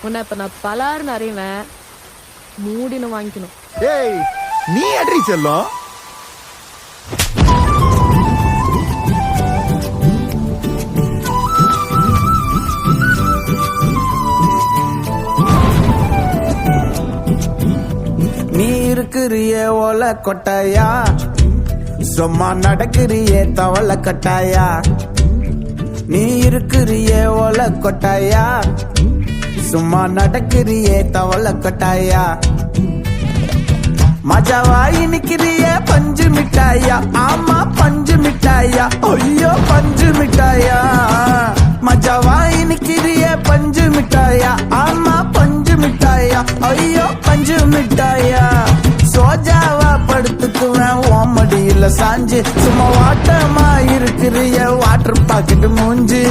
உன்னை இப்ப நான் பலாருன்னு அறிவேன், மூடின்னு வாங்கிக்கணும். ஏய் நீ அடி செல்லம். நீ இருக்கிறிய ஓல கொட்டாயா, சும்மா நடக்கிறிய தவள கட்டாயா. நீ இருக்கிறிய ஓல கொட்டாயா, சும்மா நடக்கிறிய தவள கட்டாயா. மஜாவாய் நிக்கிறிய பஞ்சு மிட்டாயா, ஆமா பஞ்சு மிட்டாயா, ஐயோ பஞ்சு மிட்டாயா. மஜாவாய் நிக்கிறிய பஞ்சு மிட்டாயா, ஆமா பஞ்சு மிட்டாயா, ஐயோ பஞ்சு மிட்டாயா. சோஜாவா படுத்துக்குவேன் ஓமடியில சாஞ்சு, சும்மா வாட்டமா இருக்கிறிய வாட்டர் பாக்கெட் மூஞ்சு.